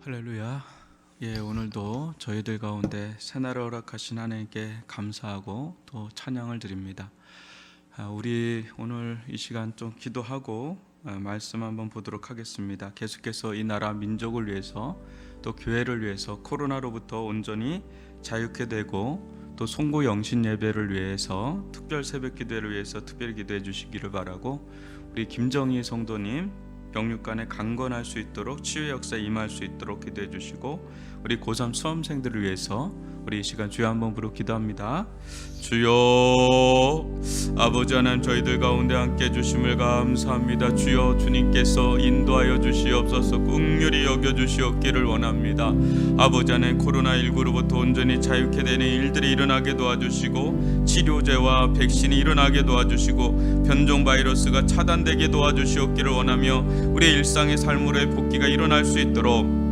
할렐루야. 오늘도 저희들 가운데 새날을 허락하신 하나님께 감사하고 또 찬양을 드립니다. 우리 오늘 이 시간 좀 기도하고 말씀 한번 보도록 하겠습니다. 계속해서 이 나라 민족을 위해서 또 교회를 위해서 코로나로부터 온전히 자유케 되고 또 송구 영신 예배를 위해서 특별 새벽 기도회를 위해서 특별히 기도해 주시기를 바라고, 우리 김정희 성도님 영육간에 강건할 수 있도록 치유의 역사에 임할 수 있도록 기도해 주시고, 우리 고3 수험생들을 위해서 우리 이 시간 주여 한번 부르고 기도합니다. 주여, 아버지 하나님, 저희들 가운데 함께 해주심을 감사합니다. 주여, 주님께서 인도하여 주시옵소서. 긍휼히 여겨주시옵기를 원합니다. 아버지 하나님, 코로나19로부터 온전히 자유케 되는 일들이 일어나게 도와주시고, 치료제와 백신이 일어나게 도와주시고, 변종 바이러스가 차단되게 도와주시옵기를 원하며, 우리의 일상의 삶으로의 복귀가 일어날 수 있도록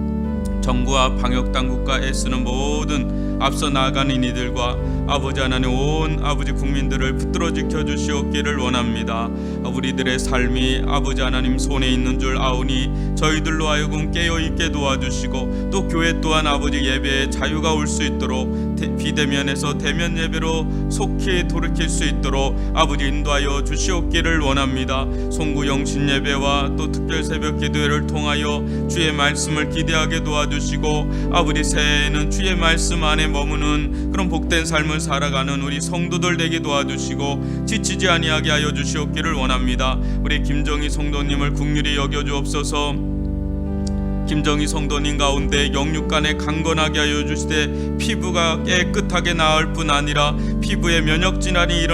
정부와 방역당국과 애쓰는 모든 앞서 나아가는 이들과 아버지 하나님 온 아버지 국민들을 붙들어 지켜주시옵기를 원합니다. 우리들의 삶이 아버지 하나님 손에 있는 줄 아오니 저희들로 하여금 깨어있게 도와주시고, 또 교회 또한 아버지 예배에 자유가 올 수 있도록 비대면에서 대면 예배로 속히 돌이킬 수 있도록 아버지 인도하여 주시옵기를 원합니다. 송구 영신 예배와 또 특별 새벽 기도회를 통하여 주의 말씀을 기대하게 도와주시고, 아버지 새해에는 주의 말씀 안에 머무는 그런 복된 삶을 살아가는 우리 성도들 되게 도와주시고 지치지 아니하게 하여 주시옵기를 원합니다. 우리 김정희 성도님을 긍휼히 여겨주옵소서. 김정희 성도님 가운데 영육간에 강건하게 하여 주시되, 피부가 깨끗하게 나을 뿐 아니라 피부에 면역질환이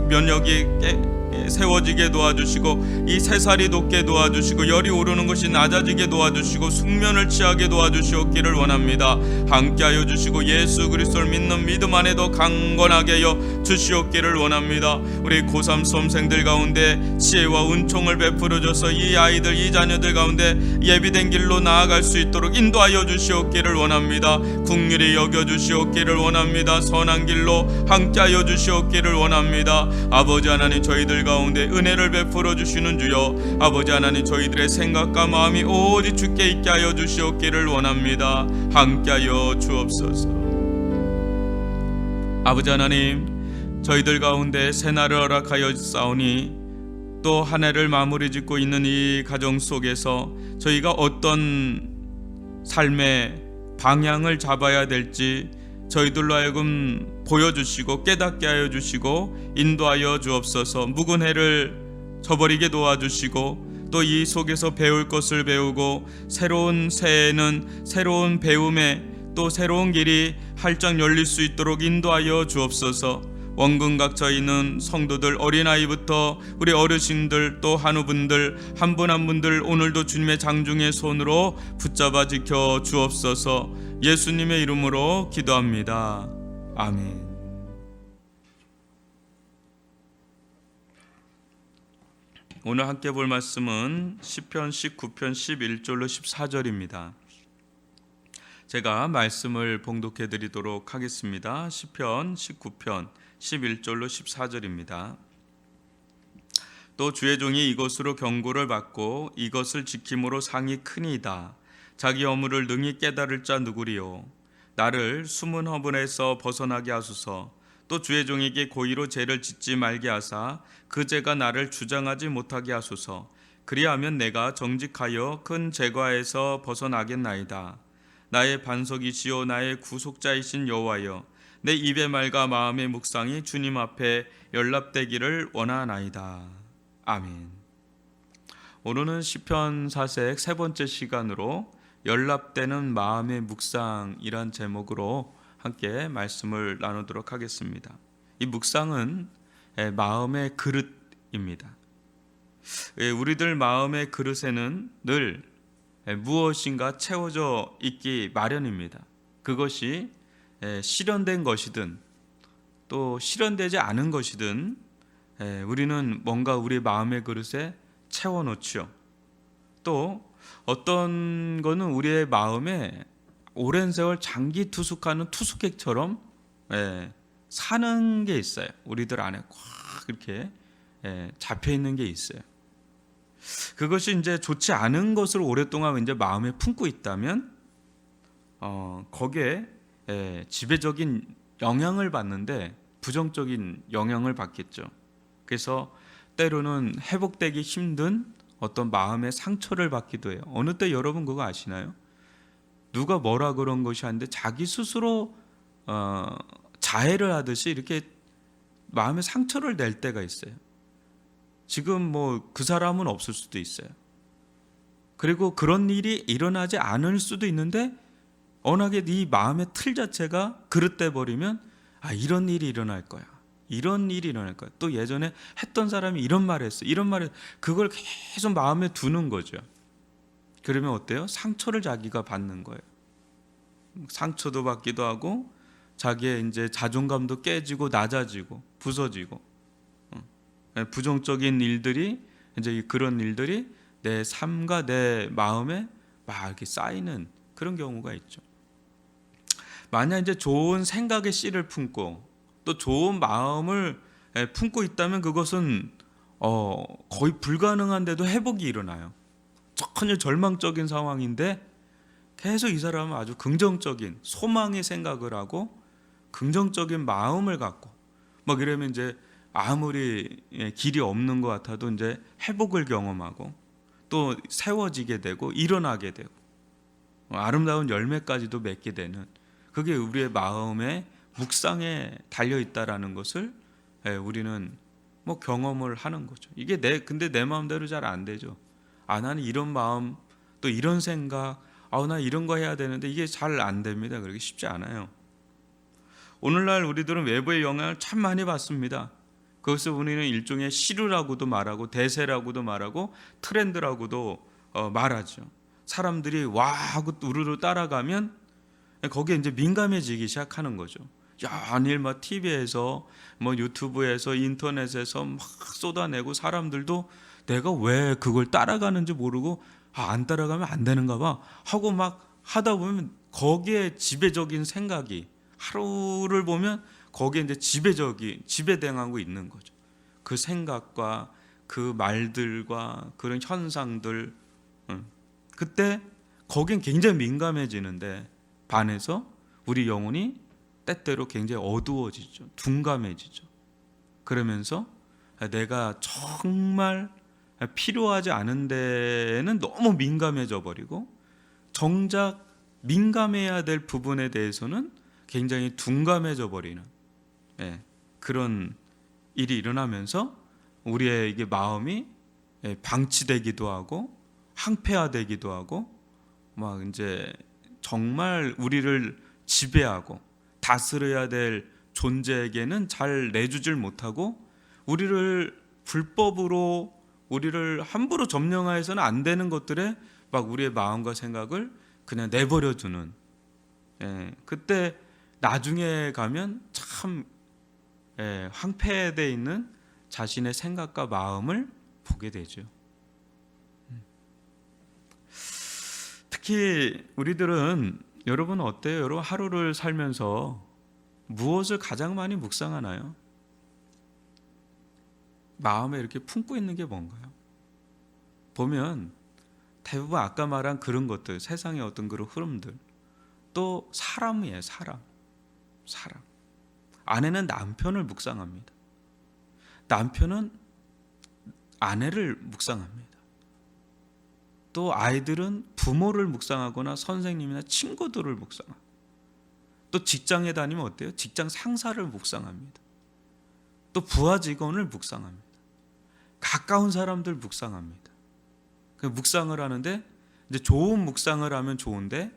면역이 세워지게 도와주시고, 이 새살이 돋게 도와주시고, 열이 오르는 것이 낮아지게 도와주시고, 숙면을 취하게 도와주시옵기를 원합니다. 함께하여 주시고 예수 그리스도를 믿는 믿음 안에 더 강건하게 하여 주시옵기를 원합니다. 우리 고3 수험생들 가운데 지혜와 은총을 베풀어줘서 이 아이들, 이 자녀들 가운데 예비된 길로 나아갈 수 있도록 인도하여 주시옵기를 원합니다. 긍휼히 여겨주시옵기를 원합니다. 선한 길로 함께하여 주시옵기를 원합니다. 아버지 하나님, 저희들 가운데 은혜를 베풀어 주시는 주여, 아버지 하나님, 저희들의 생각과 마음이 오직 주께 있게 하여 주시옵기를 원합니다. 함께하여 주옵소서. 아버지 하나님, 저희들 가운데 새날을 허락하여 싸우니 또 한 해를 마무리 짓고 있는 이 가정 속에서 저희가 어떤 삶의 방향을 잡아야 될지 저희들로 하여금 보여주시고 깨닫게 하여 주시고 인도하여 주옵소서. 묵은 해를 저버리게 도와주시고, 또 이 속에서 배울 것을 배우고, 새로운 새해에는 새로운 배움에 또 새로운 길이 활짝 열릴 수 있도록 인도하여 주옵소서. 원근각처 있는 성도들, 어린아이부터 우리 어르신들, 또 한우분들 한 분 한 분들 오늘도 주님의 장중의 손으로 붙잡아 지켜 주옵소서. 예수님의 이름으로 기도합니다. 아멘. 오늘 함께 볼 말씀은 시편 19편 11절로 14절입니다. 제가 말씀을 봉독해 드리도록 하겠습니다. 시편 19편 11절로 14절입니다. 또 주의 종이 이것으로 경고를 받고 이것을 지킴으로 상이 크니이다. 자기 허물을 능히 깨달을 자 누구리요. 나를 숨은 허물에서 벗어나게 하소서. 또 주의 종에게 고의로 죄를 짓지 말게 하사 그 죄가 나를 주장하지 못하게 하소서. 그리하면 내가 정직하여 큰 죄과에서 벗어나겠나이다. 나의 반석이시요 나의 구속자이신 여호와여, 내 입의 말과 마음의 묵상이 주님 앞에 연락되기를 원하나이다. 아멘. 오늘은 시편 사색 세 번째 시간으로 연락되는 마음의 묵상이란 제목으로 함께 말씀을 나누도록 하겠습니다. 이 묵상은 마음의 그릇입니다. 우리들 마음의 그릇에는 늘 무엇인가 채워져 있기 마련입니다. 그것이 실현된 것이든 또 실현되지 않은 것이든 우리는 뭔가 우리 마음의 그릇에 채워놓지요. 또 어떤 거는 우리의 마음에 오랜 세월 장기 투숙하는 투숙객처럼 사는 게 있어요. 우리들 안에 꽉 이렇게 잡혀 있는 게 있어요. 그것이 이제 좋지 않은 것을 오랫동안 이제 마음에 품고 있다면 거기에 지배적인 영향을 받는데 부정적인 영향을 받겠죠. 그래서 때로는 회복되기 힘든 어떤 마음의 상처를 받기도 해요. 어느 때 여러분 그거 아시나요? 누가 뭐라 그런 것이 아닌데 자기 스스로 자해를 하듯이 이렇게 마음의 상처를 낼 때가 있어요. 지금 뭐 그 사람은 없을 수도 있어요. 그리고 그런 일이 일어나지 않을 수도 있는데 워낙에 네 마음의 틀 자체가 그릇돼 버리면 이런 일이 일어날 거야. 이런 일이 일어날 거야. 또 예전에 했던 사람이 이런 말을 했어. 이런 말을 그걸 계속 마음에 두는 거죠. 그러면 어때요? 상처를 자기가 받는 거예요. 상처도 받기도 하고 자기의 이제 자존감도 깨지고 낮아지고 부서지고 부정적인 일들이 이제 그런 일들이 내 삶과 내 마음에 막 이렇게 쌓이는 그런 경우가 있죠. 만약 이제 좋은 생각의 씨를 품고 또 좋은 마음을 품고 있다면 그것은 거의 불가능한데도 회복이 일어나요. 전혀 절망적인 상황인데 계속 이 사람은 아주 긍정적인 소망의 생각을 하고 긍정적인 마음을 갖고 막 이러면 이제 아무리 길이 없는 것 같아도 이제 회복을 경험하고 또 세워지게 되고 일어나게 되고 아름다운 열매까지도 맺게 되는 그게 우리의 마음의 묵상에 달려 있다라는 것을 우리는 뭐 경험을 하는 거죠. 이게 근데 내 마음대로 잘 안 되죠. 나는 이런 마음 또 이런 생각 나 이런 거 해야 되는데 이게 잘 안 됩니다. 그렇게 쉽지 않아요. 오늘날 우리들은 외부의 영향을 참 많이 받습니다. 그것을 우리는 일종의 시류라고도 말하고 대세라고도 말하고 트렌드라고도 말하죠. 사람들이 와 하고 우르르 따라가면 거기에 이제 민감해지기 시작하는 거죠. 연일 막 TV에서 뭐 유튜브에서 인터넷에서 막 쏟아내고 사람들도 내가 왜 그걸 따라가는지 모르고 안 따라가면 안 되는가 봐 하고 막 하다 보면 거기에 지배적인 생각이 하루를 보면 거기에 이제 지배당하고 있는 거죠. 그 생각과 그 말들과 그런 현상들 그때 거긴 굉장히 민감해지는데 반해서 우리 영혼이 때때로 굉장히 어두워지죠. 둔감해지죠. 그러면서 내가 정말 필요하지 않은 데에는 너무 민감해져 버리고 정작 민감해야 될 부분에 대해서는 굉장히 둔감해져 버리는 그런 일이 일어나면서 우리의 이게 마음이 방치되기도 하고 항폐화되기도 하고 막 이제 정말 우리를 지배하고 다스려야 될 존재에게는 잘 내주질 못하고 우리를 불법으로 우리를 함부로 점령해서는 안 되는 것들에 막 우리의 마음과 생각을 그냥 내버려 두는 그때 나중에 가면 참 황폐되어 있는 자신의 생각과 마음을 보게 되죠. 특히 우리들은 여러분 어때요? 여러분 하루를 살면서 무엇을 가장 많이 묵상하나요? 마음에 이렇게 품고 있는 게 뭔가요? 보면 대부분 아까 말한 그런 것들, 세상의 어떤 그런 흐름들, 또 사람이에요. 사람. 아내는 남편을 묵상합니다. 남편은 아내를 묵상합니다. 또 아이들은 부모를 묵상하거나 선생님이나 친구들을 묵상합니다. 또 직장에 다니면 어때요? 직장 상사를 묵상합니다. 또 부하 직원을 묵상합니다. 가까운 사람들 묵상합니다. 그 묵상을 하는데 이제 좋은 묵상을 하면 좋은데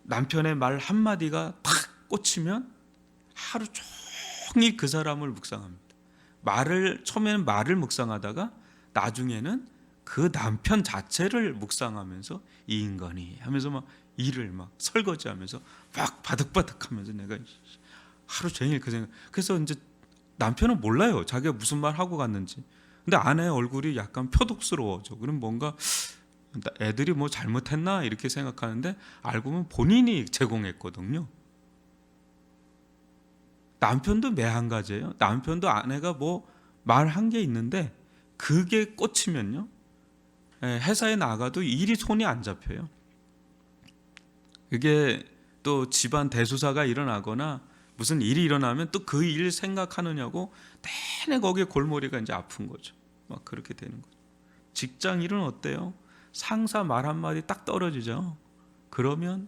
남편의 말 한마디가 탁 꽂히면 하루 종일 그 사람을 묵상합니다. 처음에는 말을 묵상하다가 나중에는 그 남편 자체를 묵상하면서 이 인간이 하면서 막 일을 막 설거지하면서 막 바득바득하면서 내가 하루 종일 그 생각. 그래서 이제 남편은 몰라요. 자기가 무슨 말 하고 갔는지. 근데 아내 얼굴이 약간 표독스러워져. 그럼 뭔가 애들이 뭐 잘못했나 이렇게 생각하는데 알고 보면 본인이 제공했거든요. 남편도 매한가지예요. 남편도 아내가 뭐 말한 게 있는데 그게 꽂히면요 회사에 나가도 일이 손이 안 잡혀요. 이게 또 집안 대소사가 일어나거나 무슨 일이 일어나면 또 그 일 생각하느냐고 내내 거기에 골머리가 이제 아픈 거죠. 막 그렇게 되는 거죠. 직장 일은 어때요? 상사 말 한마디 딱 떨어지죠. 그러면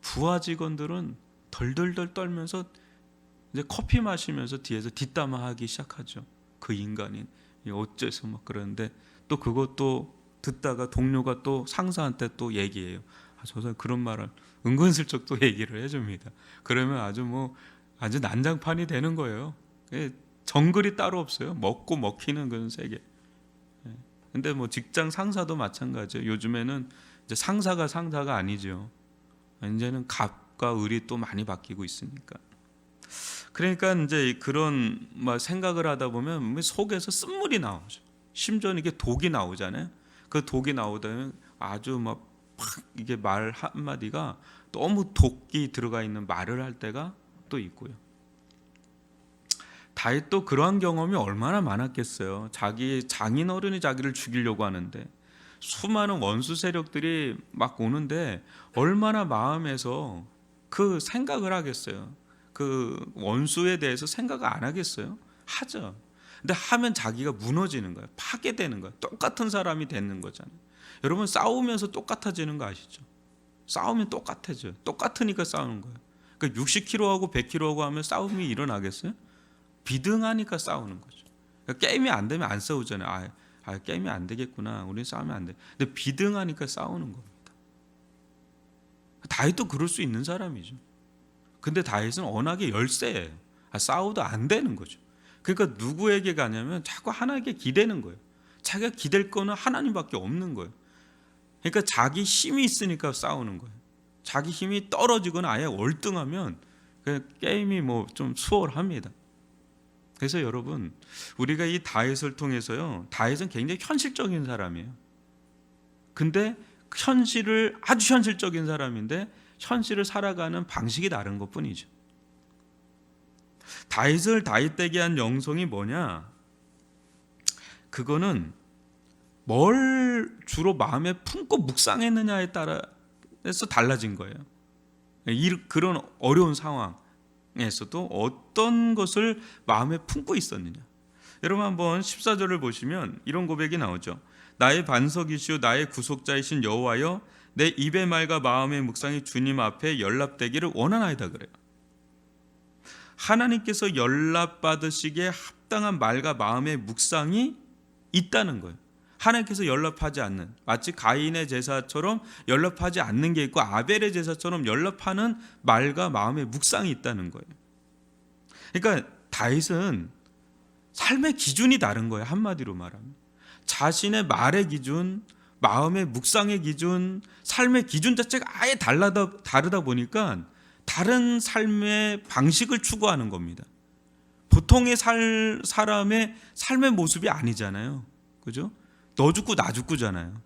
부하 직원들은 덜덜덜 떨면서 이제 커피 마시면서 뒤에서 뒷담화하기 시작하죠. 그 인간이 어째서 막 그러는데 또 그것도 듣다가 동료가 또 상사한테 또 얘기해요. 저 사람 그런 말을 은근슬쩍 또 얘기를 해줍니다. 그러면 아주 난장판이 되는 거예요. 정글이 따로 없어요. 먹고 먹히는 그런 세계. 근데 직장 상사도 마찬가지예요. 요즘에는 이제 상사가 아니죠. 이제는 갑과 을이 또 많이 바뀌고 있으니까. 그러니까 이제 그런 생각을 하다 보면 속에서 쓴물이 나오죠. 심지어는 이게 독이 나오잖아요. 그 독이 나오다면 아주 막 이게 말 한마디가 너무 독이 들어가 있는 말을 할 때가 또 있고요. 다윗도 그러한 경험이 얼마나 많았겠어요. 자기 장인어른이 자기를 죽이려고 하는데 수많은 원수 세력들이 막 오는데 얼마나 마음에서 그 생각을 하겠어요. 그 원수에 대해서 생각을 안 하겠어요? 하죠. 근데 하면 자기가 무너지는 거예요. 파괴되는 거예요. 똑같은 사람이 되는 거잖아요. 여러분 싸우면서 똑같아지는 거 아시죠? 싸우면 똑같아져요. 똑같으니까 싸우는 거예요. 그러니까 60kg하고 100kg하고 하면 싸움이 일어나겠어요? 비등하니까 싸우는 거죠. 그러니까 게임이 안 되면 안 싸우잖아요. 게임이 안 되겠구나. 우리는 싸우면 안 돼. 근데 비등하니까 싸우는 겁니다. 다윗도 그럴 수 있는 사람이죠. 근데 다윗은 워낙에 열세예요. 싸워도 안 되는 거죠. 그러니까 누구에게 가냐면 자꾸 하나님께 기대는 거예요. 자기가 기댈 거는 하나님밖에 없는 거예요. 그러니까 자기 힘이 있으니까 싸우는 거예요. 자기 힘이 떨어지거나 아예 월등하면 게임이 좀 수월합니다. 그래서 여러분 우리가 이 다윗을 통해서요, 다윗은 굉장히 현실적인 사람이에요. 근데 아주 현실적인 사람인데 현실을 살아가는 방식이 다른 것뿐이죠. 다윗을 다윗되게 한 영성이 뭐냐? 그거는 뭘 주로 마음에 품고 묵상했느냐에 따라서 달라진 거예요. 그런 어려운 상황에서도 어떤 것을 마음에 품고 있었느냐. 여러분 한번 14절을 보시면 이런 고백이 나오죠. 나의 반석이시오 나의 구속자이신 여호와여 내 입의 말과 마음의 묵상이 주님 앞에 연락되기를 원하나이다 그래요. 하나님께서 연락받으시기에 합당한 말과 마음의 묵상이 있다는 거예요. 하나님께서 연락하지 않는, 마치 가인의 제사처럼 연락하지 않는 게 있고 아벨의 제사처럼 연락하는 말과 마음의 묵상이 있다는 거예요. 그러니까 다윗은 삶의 기준이 다른 거예요. 한마디로 말하면 자신의 말의 기준, 마음의 묵상의 기준, 삶의 기준 자체가 아예 다르다 보니까 다른 삶의 방식을 추구하는 겁니다. 보통의 사람의 삶의 모습이 아니잖아요. 그죠? 너 죽고 나 죽고잖아요.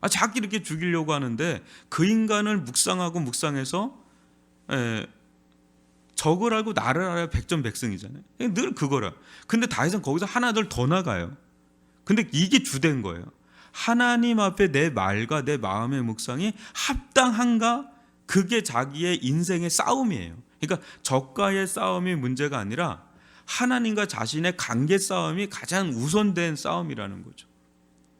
자기 이렇게 죽이려고 하는데 그 인간을 묵상해서 적을 알고 나를 알아야 백전백승이잖아요. 늘 그거라. 근데 다윗은 거기서 하나둘 더 나가요. 근데 이게 주된 거예요. 하나님 앞에 내 말과 내 마음의 묵상이 합당한가? 그게 자기의 인생의 싸움이에요. 그러니까 적과의 싸움이 문제가 아니라 하나님과 자신의 관계 싸움이 가장 우선된 싸움이라는 거죠.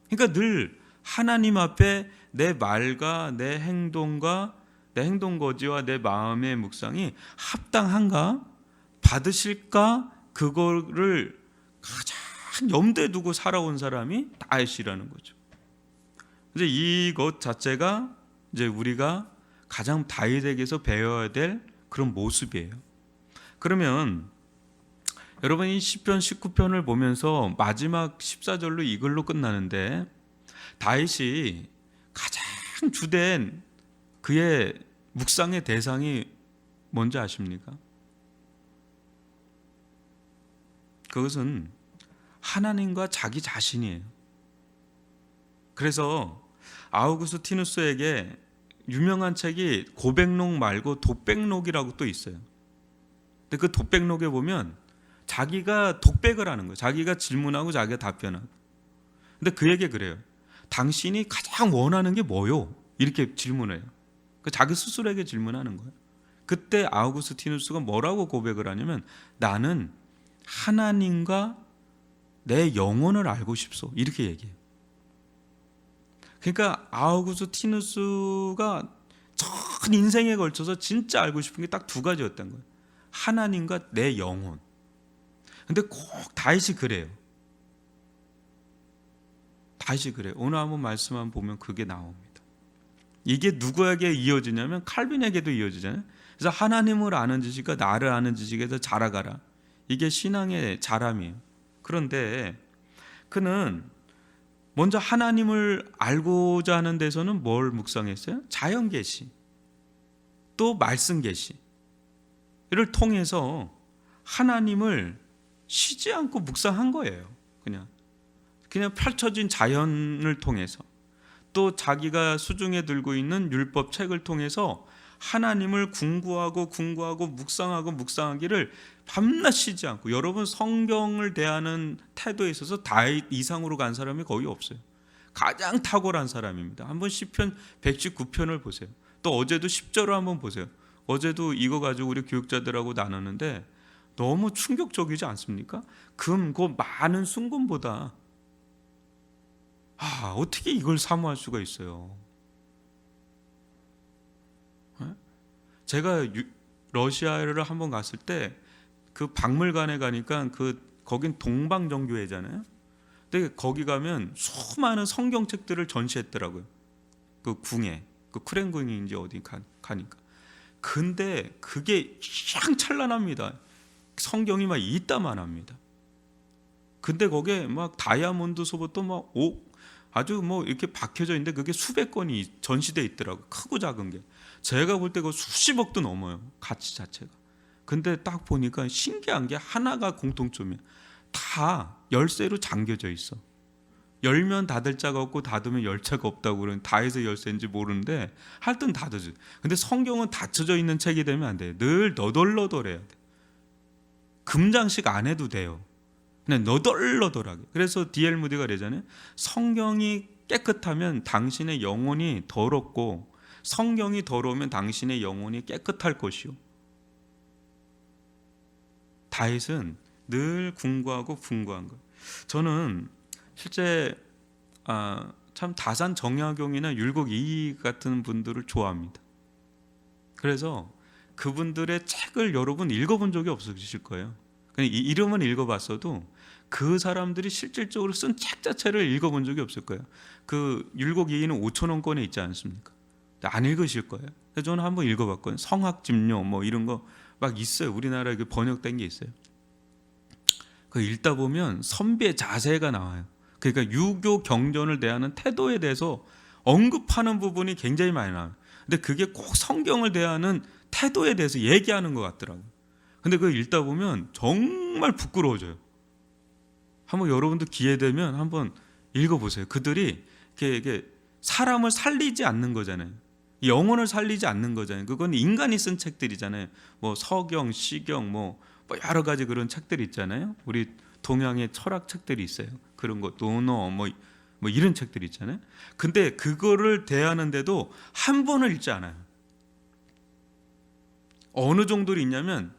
그러니까 늘 하나님 앞에 내 말과 내 행동과 내 행동거지와 내 마음의 묵상이 합당한가? 받으실까? 그거를 가장 염두에 두고 살아온 사람이 다윗이라는 거죠. 이제 이것 자체가 이제 우리가 가장 다윗에게서 배워야 될 그런 모습이에요. 그러면 여러분이 시편 19편을 보면서 마지막 14절로 이걸로 끝나는데 다윗이 가장 주된 그의 묵상의 대상이 뭔지 아십니까? 그것은 하나님과 자기 자신이에요. 그래서 아우구스티누스에게 유명한 책이 고백록 말고 독백록이라고 또 있어요. 근데 그 독백록에 보면 자기가 독백을 하는 거예요. 자기가 질문하고 자기가 답변하고. 근데 그에게 그래요. 당신이 가장 원하는 게 뭐요? 이렇게 질문해요. 자기 스스로에게 질문하는 거예요. 그때 아우구스티누스가 뭐라고 고백을 하냐면 나는 하나님과 내 영혼을 알고 싶소 이렇게 얘기해요. 그러니까 아우구스티누스가 전 인생에 걸쳐서 진짜 알고 싶은 게 딱 두 가지였던 거예요. 하나님과 내 영혼. 근데 꼭 다윗이 그래요. 다윗이 그래요. 오늘 한번 말씀 한번 보면 그게 나옵니다. 이게 누구에게 이어지냐면 칼빈에게도 이어지잖아요. 그래서 하나님을 아는 지식과 나를 아는 지식에서 자라가라. 이게 신앙의 자람이에요. 그런데 그는 먼저 하나님을 알고자 하는 데서는 뭘 묵상했어요? 자연 계시, 또 말씀 계시를 통해서 하나님을 쉬지 않고 묵상한 거예요. 그냥 펼쳐진 자연을 통해서, 또 자기가 수중에 들고 있는 율법 책을 통해서 하나님을 궁구하고 묵상하고 묵상하기를 밤낮 쉬지 않고. 여러분, 성경을 대하는 태도에 있어서 다윗 이상으로 간 사람이 거의 없어요. 가장 탁월한 사람입니다. 한번 시편 119편을 보세요. 또 어제도 10절을 한번 보세요. 어제도 이거 가지고 우리 교육자들하고 나누는데 너무 충격적이지 않습니까? 금, 그 많은 순금보다 어떻게 이걸 사모할 수가 있어요? 제가 러시아를 한번 갔을 때 그 박물관에 가니까 거긴 동방정교회잖아요. 근데 거기 가면 수많은 성경책들을 전시했더라고요. 그 궁에, 그 크렘군인지 어디 가니까. 근데 그게 휘황찬란합니다. 성경이 막 이따만합니다. 근데 거기에 막 다이아몬드서부터 아주 이렇게 박혀져 있는데 그게 수백 권이 전시돼 있더라고요. 크고 작은 게. 제가 볼 때 그 수십억도 넘어요. 가치 자체가. 근데 딱 보니까 신기한 게 하나가 공통점이에요. 다 열쇠로 잠겨져 있어. 열면 닫을 자가 없고 닫으면 열 자가 없다고 그러는, 다해서 열쇠인지 모르는데 하여튼 닫아줘. 근데 성경은 닫혀져 있는 책이 되면 안 돼요. 늘 너덜너덜해야 돼. 금장식 안 해도 돼요. 그냥 너덜너덜하게. 그래서 D.L. 무디가 그러잖아요. 성경이 깨끗하면 당신의 영혼이 더럽고 성경이 더러우면 당신의 영혼이 깨끗할 것이요. 다윗은 늘 궁구하고 분구한 것. 저는 실제 참 다산 정약용이나 율곡 이희 같은 분들을 좋아합니다. 그래서 그분들의 책을 여러분 읽어본 적이 없으실 거예요. 그냥 이름은 읽어봤어도 그 사람들이 실질적으로 쓴 책 자체를 읽어본 적이 없을 거예요. 그 율곡 이희는 5,000원권에 있지 않습니까? 안 읽으실 거예요. 그래서 저는 한번 읽어봤거든요. 성학집료 이런 거 막 있어요. 우리나라에 번역된 게 있어요. 그 읽다 보면 선비의 자세가 나와요. 그러니까 유교 경전을 대하는 태도에 대해서 언급하는 부분이 굉장히 많이 나와요. 근데 그게 꼭 성경을 대하는 태도에 대해서 얘기하는 것 같더라고요. 근데 그걸 읽다 보면 정말 부끄러워져요. 한번 여러분도 기회 되면 한번 읽어보세요. 그들이 이렇게 사람을 살리지 않는 거잖아요. 영혼을 살리지 않는 거잖아요. 그건 인간이 쓴 책들이잖아요. 서경, 시경, 여러 가지 그런 책들이 있잖아요. 우리 동양의 철학 책들이 있어요. 그런 거, 논어, 이런 책들이 있잖아요. 근데 그거를 대하는데도 한 번을 읽지 않아요. 어느 정도로 읽냐면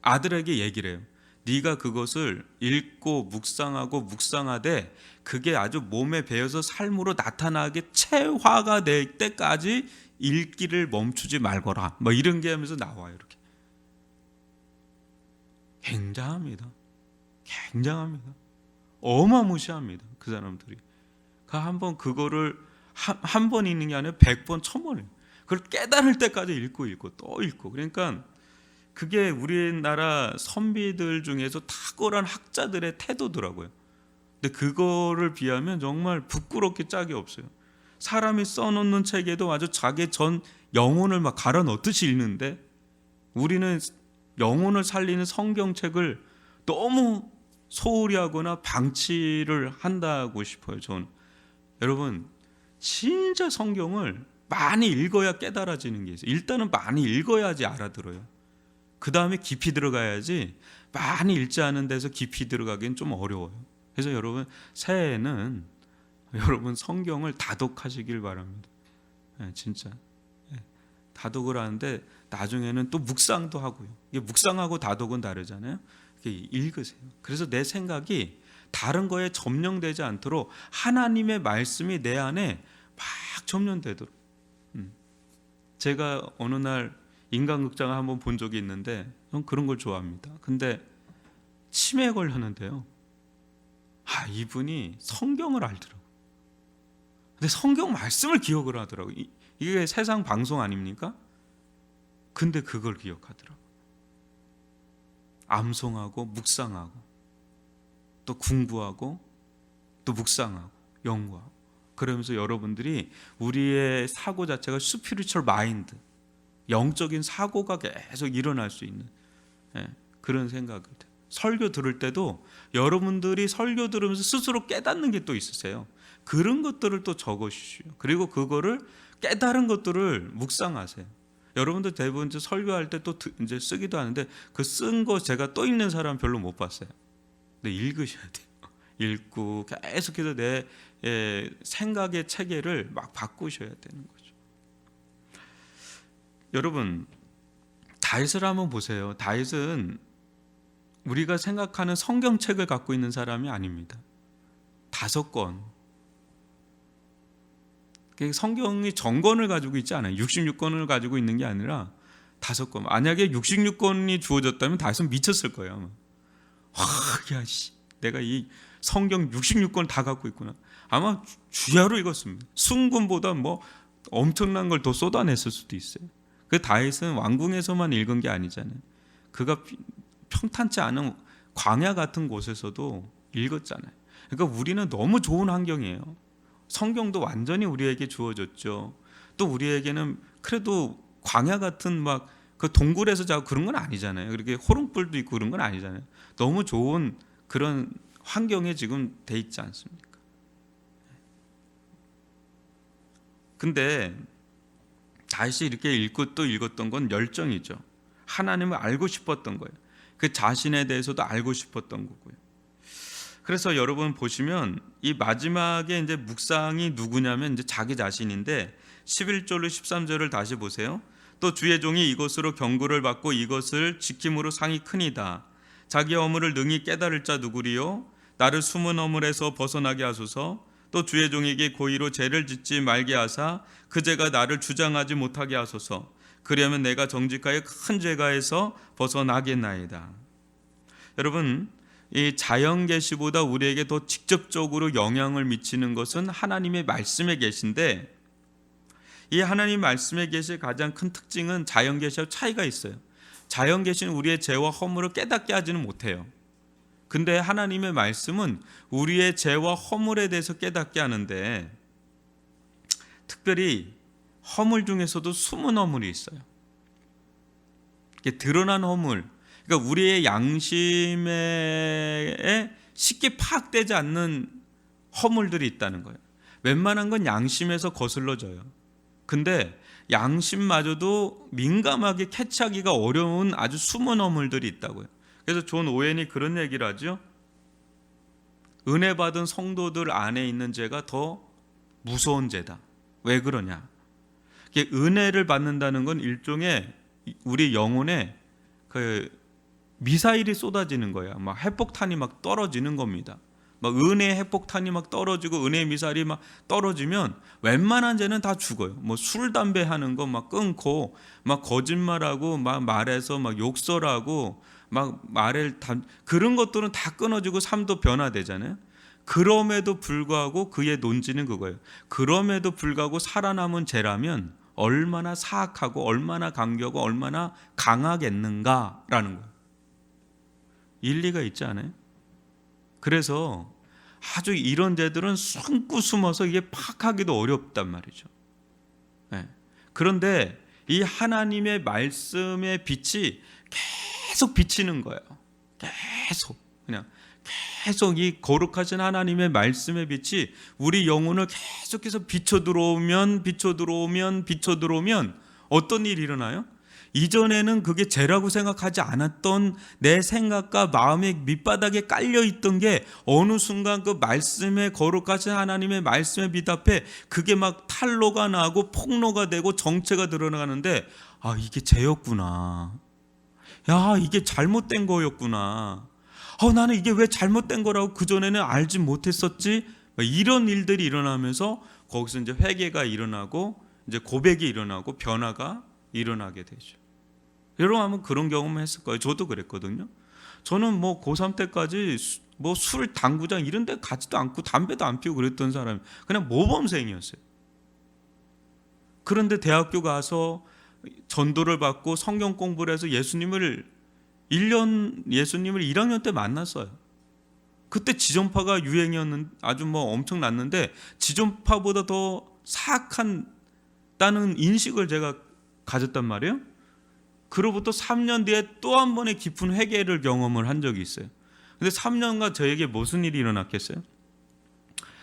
아들에게 얘기를 해요. 네가 그것을 읽고 묵상하되 그게 아주 몸에 배어서 삶으로 나타나게 체화가 될 때까지 읽기를 멈추지 말거라. 이런 게 하면서 나와요. 이렇게. 굉장합니다. 어마무시합니다. 그 사람들이. 한번 그거를 한 번 읽는 게 아니라 100번, 1000번을 그걸 깨달을 때까지 읽고 또 읽고. 그러니까 그게 우리나라 선비들 중에서 탁월한 학자들의 태도더라고요. 근데 그거를 비하면 정말 부끄럽게 짝이 없어요. 사람이 써놓는 책에도 아주 자기 전 영혼을 막 갈아 넣듯이 읽는데 우리는 영혼을 살리는 성경책을 너무 소홀히 하거나 방치를 한다고 싶어요. 저는. 여러분, 진짜 성경을 많이 읽어야 깨달아지는 게 있어요. 일단은 많이 읽어야지 알아들어요. 그 다음에 깊이 들어가야지. 많이 읽지 않은 데서 깊이 들어가기엔 좀 어려워요. 그래서 여러분, 새해에는 여러분 성경을 다독하시길 바랍니다. 진짜 다독을 하는데 나중에는 또 묵상도 하고요. 이게 묵상하고 다독은 다르잖아요. 이게 읽으세요. 그래서 내 생각이 다른 거에 점령되지 않도록 하나님의 말씀이 내 안에 막 점령되도록. 제가 어느 날 인간극장을 한번 본 적이 있는데 전 그런 걸 좋아합니다. 근데 치매에 걸렸는데요. 이분이 성경을 알더라고요. 근데 성경 말씀을 기억을 하더라고요. 이게 세상 방송 아닙니까? 근데 그걸 기억하더라고요. 암송하고 묵상하고 또 공부하고 또 묵상하고 연구하고, 그러면서 여러분들이 우리의 사고 자체가 spiritual mind, 영적인 사고가 계속 일어날 수 있는 그런 생각을 해요. 설교 들을 때도 여러분들이 설교 들으면서 스스로 깨닫는 게 또 있으세요. 그런 것들을 또 적으시오. 그리고 그거를 깨달은 것들을 묵상하세요. 여러분들 대부분 이제 설교할 때 또 이제 쓰기도 하는데 그 쓴 거 제가 또 읽는 사람 별로 못 봤어요. 근데 읽으셔야 돼요. 읽고 계속해서 내 생각의 체계를 막 바꾸셔야 되는 거죠. 여러분, 다윗을 한번 보세요. 다윗은 우리가 생각하는 성경책을 갖고 있는 사람이 아닙니다. 5권. 성경이 정권을 가지고 있지 않아요. 66권을 가지고 있는 게 아니라 5권. 만약에 66권이 주어졌다면 다윗은 미쳤을 거예요. 내가 이 성경 66권 다 갖고 있구나. 아마 주야로 읽었습니다. 순권보다 뭐 엄청난 걸 더 쏟아냈을 수도 있어요. 그 다윗은 왕궁에서만 읽은 게 아니잖아요. 그가 평탄치 않은 광야 같은 곳에서도 읽었잖아요. 그러니까 우리는 너무 좋은 환경이에요. 성경도 완전히 우리에게 주어졌죠. 또 우리에게는 그래도 광야 같은 막 그 동굴에서 자고 그런 건 아니잖아요. 그렇게 호롱불도 있고 그런 건 아니잖아요. 너무 좋은 그런 환경에 지금 돼 있지 않습니까? 근데 다윗이 이렇게 읽고 또 읽었던 건 열정이죠. 하나님을 알고 싶었던 거예요. 그 자신에 대해서도 알고 싶었던 거고요. 그래서 여러분 보시면 이 마지막에 이제 묵상이 누구냐면 이제 자기 자신인데 11절로 13절을 다시 보세요. 또 주의 종이 이것으로 경고를 받고 이것을 지킴으로 상이 크니이다. 자기 허물을 능히 깨달을 자 누구리요? 나를 숨은 허물에서 벗어나게 하소서. 또 주의 종에게 고의로 죄를 짓지 말게 하사 그 죄가 나를 주장하지 못하게 하소서. 그리하면 내가 정직하여 큰 죄가에서 벗어나겠나이다. 여러분, 이 자연 계시보다 우리에게 더 직접적으로 영향을 미치는 것은 하나님의 말씀에 계신데, 이 하나님 말씀에 계실 가장 큰 특징은 자연 계시와 차이가 있어요. 자연 계시는 우리의 죄와 허물을 깨닫게 하지는 못해요. 근데 하나님의 말씀은 우리의 죄와 허물에 대해서 깨닫게 하는데, 특별히 허물 중에서도 숨은 허물이 있어요. 이게 드러난 허물, 그러니까 우리의 양심에 쉽게 파악되지 않는 허물들이 있다는 거예요. 웬만한 건 양심에서 거슬러져요. 근데 양심마저도 민감하게 캐치하기가 어려운 아주 숨은 허물들이 있다고요. 그래서 존 오웬이 그런 얘기를 하죠. 은혜 받은 성도들 안에 있는 죄가 더 무서운 죄다. 왜 그러냐? 은혜를 받는다는 건 일종의 우리 영혼에 그 미사일이 쏟아지는 거야. 막 핵폭탄이 막 떨어지는 겁니다. 막 은혜의 핵폭탄이 막 떨어지고 은혜의 미사일이 막 떨어지면 웬만한 죄는 다 죽어요. 뭐 술 담배 하는 거 막 끊고 막 거짓말하고 막 말해서 막 욕설하고 막 그런 것들은 다 끊어지고 삶도 변화되잖아요. 그럼에도 불구하고 그의 논지는 그거예요. 그럼에도 불구하고 살아남은 죄라면 얼마나 사악하고 얼마나 강교하고 얼마나 강하겠는가라는 거예요. 일리가 있지 않아요? 그래서 아주 이런 죄들은 숨고 숨어서 이게 파악하기도 어렵단 말이죠. 그런데 이 하나님의 말씀의 빛이 계속 비치는 거예요. 계속 이 거룩하신 하나님의 말씀의 빛이 우리 영혼을 계속해서 비춰 들어오면 어떤 일이 일어나요? 이전에는 그게 죄라고 생각하지 않았던 내 생각과 마음의 밑바닥에 깔려있던 게 어느 순간 그 말씀에 거룩하신 하나님의 말씀에 미답해 그게 막 탄로가 나고 폭로가 되고 정체가 드러나는데, 아, 이게 죄였구나. 야, 이게 잘못된 거였구나. 나는 이게 왜 잘못된 거라고 그전에는 알지 못했었지? 이런 일들이 일어나면서 거기서 이제 회개가 일어나고 이제 고백이 일어나고 변화가 일어나게 되죠. 여러분 아마 그런 경험을 했을 거예요. 저도 그랬거든요. 저는 뭐 고3 때까지 뭐 술 당구장 이런 데 가지도 않고 담배도 안 피우고 그랬던 사람이 그냥 모범생이었어요. 그런데 대학교 가서 전도를 받고 성경 공부를 해서 예수님을 1학년 때 만났어요. 그때 지존파가 유행이었는 아주 뭐 엄청났는데 지존파보다 더 사악한다는 인식을 제가 가졌단 말이에요. 그로부터 3년 뒤에 또 한 번의 깊은 회개를 경험을 한 적이 있어요. 근데 3년간 저에게 무슨 일이 일어났겠어요?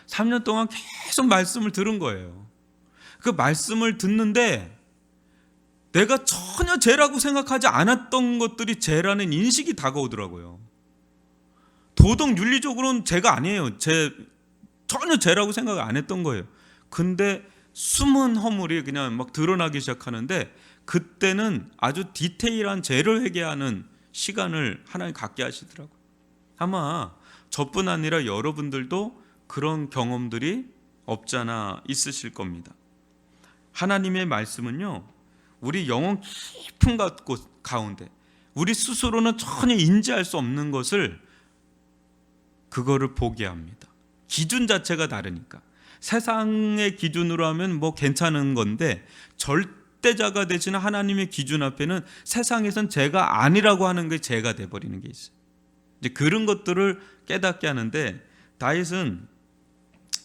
3년 동안 계속 말씀을 들은 거예요. 그 말씀을 듣는데 내가 전혀 죄라고 생각하지 않았던 것들이 죄라는 인식이 다가오더라고요. 도덕 윤리적으로는 죄가 아니에요. 전혀 죄라고 생각을 안 했던 거예요. 근데 숨은 허물이 그냥 막 드러나기 시작하는데 그때는 아주 디테일한 죄를 회개하는 시간을 하나님 갖게 하시더라고요. 아마 저뿐 아니라 여러분들도 그런 경험들이 없잖아 있으실 겁니다. 하나님의 말씀은요, 우리 영혼 깊은 곳 가운데 우리 스스로는 전혀 인지할 수 없는 것을 그거를 보게 합니다. 기준 자체가 다르니까. 세상의 기준으로 하면 뭐 괜찮은 건데 절대자가 되시는 하나님의 기준 앞에는 세상에선 죄가 아니라고 하는 게 죄가 돼버리는 게 있어요. 이제 그런 것들을 깨닫게 하는데 다윗은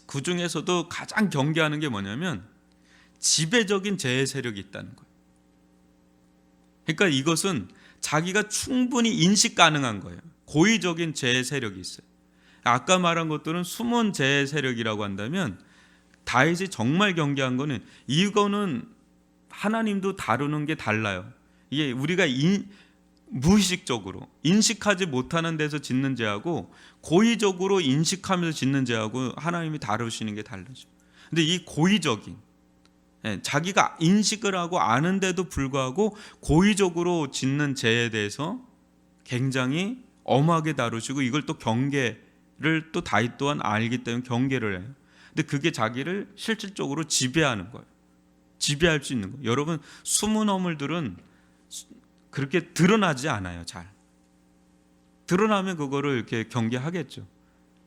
그 중에서도 가장 경계하는 게 뭐냐면 지배적인 죄의 세력이 있다는 거예요. 그러니까 이것은 자기가 충분히 인식 가능한 거예요. 고의적인 죄의 세력이 있어요. 아까 말한 것들은 숨은 죄의 세력이라고 한다면 다윗이 정말 경계한 거는 이거는 하나님도 다루는 게 달라요. 이게 우리가 무의식적으로 인식하지 못하는 데서 짓는 죄하고 고의적으로 인식하면서 짓는 죄하고 하나님이 다루시는 게 다르죠. 근데 이 고의적인 자기가 인식을 하고 아는데도 불구하고 고의적으로 짓는 죄에 대해서 굉장히 엄하게 다루시고 이걸 또 경계를 또 다윗 또한 알기 때문에 경계를 해요. 근데 그게 자기를 실질적으로 지배하는 거예요. 지배할 수 있는 거예요. 여러분 숨은 허물들은 그렇게 드러나지 않아요. 잘 드러나면 그거를 이렇게 경계하겠죠.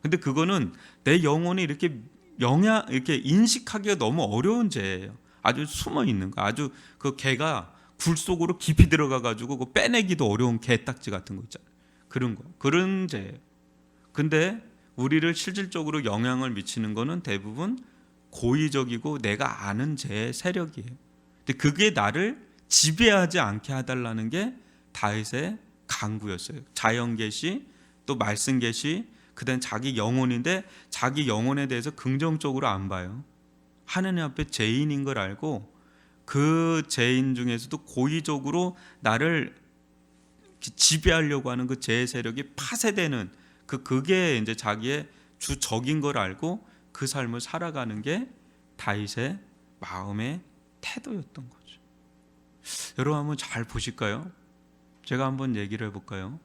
근데 그거는 내 영혼이 이렇게 이렇게 인식하기가 너무 어려운 죄예요. 아주 숨어 있는 거, 아주 그 개가 굴 속으로 깊이 들어가 가지고 그 빼내기도 어려운 개딱지 같은 거 있잖아요. 그런 거, 그런 죄예요. 근데 우리를 실질적으로 영향을 미치는 거는 대부분 고의적이고 내가 아는 죄의 세력이에요. 근데 그게 나를 지배하지 않게 해달라는 게 다윗의 간구였어요. 자연 계시, 또 말씀 계시, 그다음 자기 영혼인데 자기 영혼에 대해서 긍정적으로 안 봐요. 하나님 앞에 죄인인 걸 알고 그 죄인 중에서도 고의적으로 나를 지배하려고 하는 그 죄의 세력이 파쇄되는 그게 이제 자기의 주적인 걸 알고 그 삶을 살아가는 게 다윗의 마음의 태도였던 거죠. 여러분 한번 잘 보실까요? 제가 한번 얘기를 해볼까요?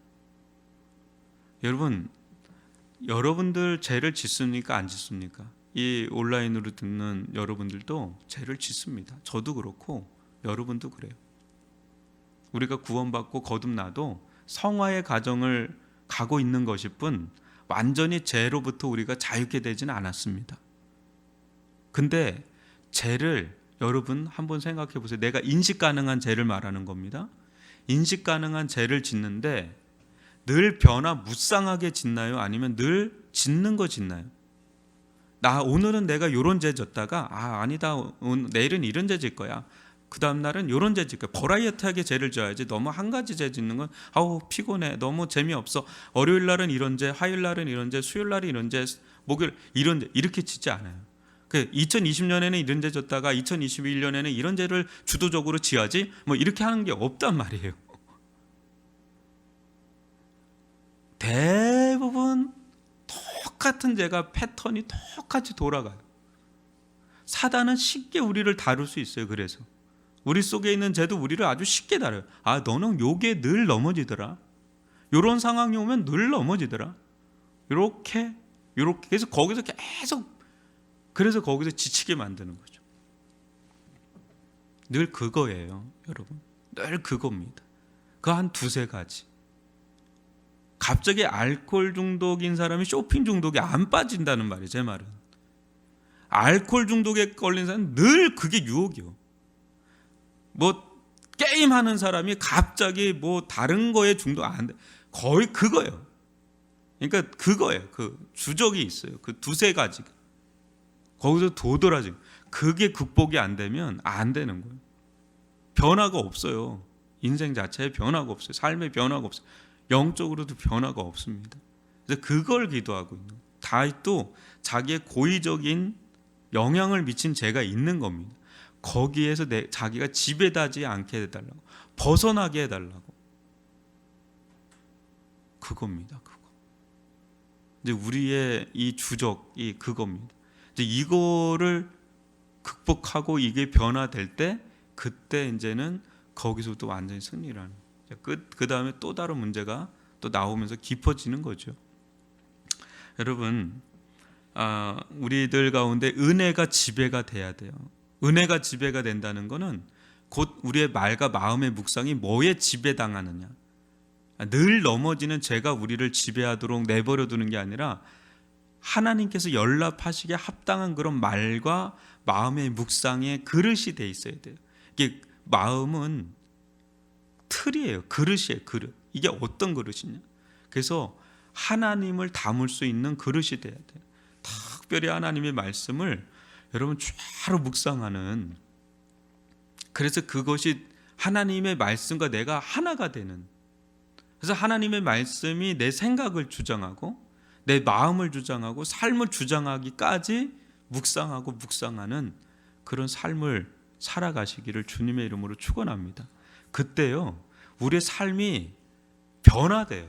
여러분들 죄를 짓습니까? 안 짓습니까? 이 온라인으로 듣는 여러분들도 죄를 짓습니다. 저도 그렇고 여러분도 그래요. 우리가 구원받고 거듭나도 성화의 과정을 가고 있는 것일 뿐 완전히 죄로부터 우리가 자유케 되지는 않았습니다. 근데 죄를 여러분 한번 생각해 보세요. 내가 인식 가능한 죄를 말하는 겁니다. 인식 가능한 죄를 짓는데 늘 변화무쌍하게 짓나요? 아니면 늘 짓는 거 짓나요? 오늘은 내가 요런 죄 졌다가 아니다 내일은 이런 죄 질 거야. 그 다음 날은 요런 죄 질 거야. 버라이어티하게 죄를 져야지. 너무 한 가지 죄 짓는 건 피곤해. 너무 재미없어. 월요일 날은 이런 죄, 화요일 날은 이런 죄, 수요일 날은 이런 죄, 목요일 이런 죄 이렇게 짓지 않아요. 그 2020년에는 이런 죄 졌다가 2021년에는 이런 죄를 주도적으로 지어야지 뭐 이렇게 하는 게 없단 말이에요. 대부분 똑같은 죄가 패턴이 똑같이 돌아가요. 사단은 쉽게 우리를 다룰 수 있어요. 그래서 우리 속에 있는 죄도 우리를 아주 쉽게 다뤄요. 아, 너는 요게 늘 넘어지더라. 요런 상황이 오면 늘 넘어지더라. 요렇게 그래서 거기서 계속, 그래서 거기서 지치게 만드는 거죠. 늘 그거예요, 여러분. 늘 그겁니다. 그 한 두세 가지. 갑자기 알코올 중독인 사람이 쇼핑 중독에 안 빠진다는 말이에요. 제 말은 알코올 중독에 걸린 사람은 늘 그게 유혹이요. 뭐 게임하는 사람이 갑자기 뭐 다른 거에 중독 안 돼. 거의 그거예요. 그러니까 그거예요. 그 주적이 있어요. 그 두세 가지. 거기서 도드라지고, 그게 극복이 안 되면 안 되는 거예요. 변화가 없어요. 인생 자체에 변화가 없어요. 삶에 변화가 없어요. 영적으로도 변화가 없습니다. 그래서 그걸 기도하고 있는 거예요. 다 또 자기의 고의적인 영향을 미친 죄가 있는 겁니다. 거기에서 자기가 지배되지 않게 해달라고, 벗어나게 해달라고. 그겁니다. 그거. 이제 우리의 이 주적이 그겁니다. 이제 이거를 극복하고 이게 변화될 때, 그때 이제는 거기서부터 완전히 승리를 하는 거예요. 그 다음에 또 다른 문제가 또 나오면서 깊어지는 거죠. 여러분, 우리들 가운데 은혜가 지배가 돼야 돼요. 은혜가 지배가 된다는 것은 곧 우리의 말과 마음의 묵상이 뭐에 지배당하느냐, 늘 넘어지는 죄가 우리를 지배하도록 내버려 두는 게 아니라 하나님께서 연락하시기에 합당한 그런 말과 마음의 묵상의 그릇이 돼 있어야 돼요. 이게 마음은 틀이에요. 그릇이에요. 그릇. 이게 어떤 그릇이냐, 그래서 하나님을 담을 수 있는 그릇이 돼야 돼요. 특별히 하나님의 말씀을 여러분 쫙 묵상하는, 그래서 그것이 하나님의 말씀과 내가 하나가 되는, 그래서 하나님의 말씀이 내 생각을 주장하고 내 마음을 주장하고 삶을 주장하기까지 묵상하는 그런 삶을 살아가시기를 주님의 이름으로 축원합니다. 그때요, 우리의 삶이 변화돼요.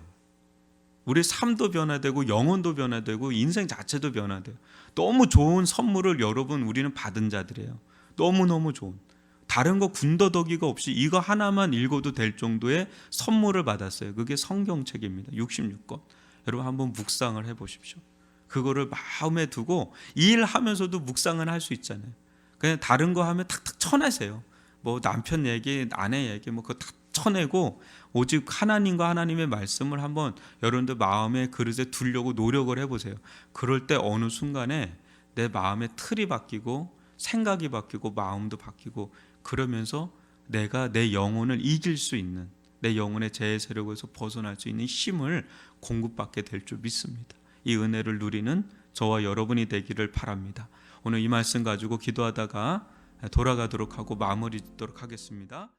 우리의 삶도 변화되고 영혼도 변화되고 인생 자체도 변화돼요. 너무 좋은 선물을 여러분 우리는 받은 자들이에요. 너무너무 좋은, 다른 거 군더더기가 없이 이거 하나만 읽어도 될 정도의 선물을 받았어요. 그게 성경책입니다. 66권. 여러분 한번 묵상을 해보십시오. 그거를 마음에 두고 일하면서도 묵상을 할 수 있잖아요. 그냥 다른 거 하면 탁탁 쳐내세요. 뭐 남편 얘기, 아내 얘기 뭐 그거 다 쳐내고 오직 하나님과 하나님의 말씀을 한번 여러분들 마음의 그릇에 두려고 노력을 해보세요. 그럴 때 어느 순간에 내 마음의 틀이 바뀌고 생각이 바뀌고 마음도 바뀌고, 그러면서 내가 내 영혼을 이길 수 있는, 내 영혼의 죄의 세력에서 벗어날 수 있는 힘을 공급받게 될 줄 믿습니다. 이 은혜를 누리는 저와 여러분이 되기를 바랍니다. 오늘 이 말씀 가지고 기도하다가 돌아가도록 하고 마무리 짓도록 하겠습니다.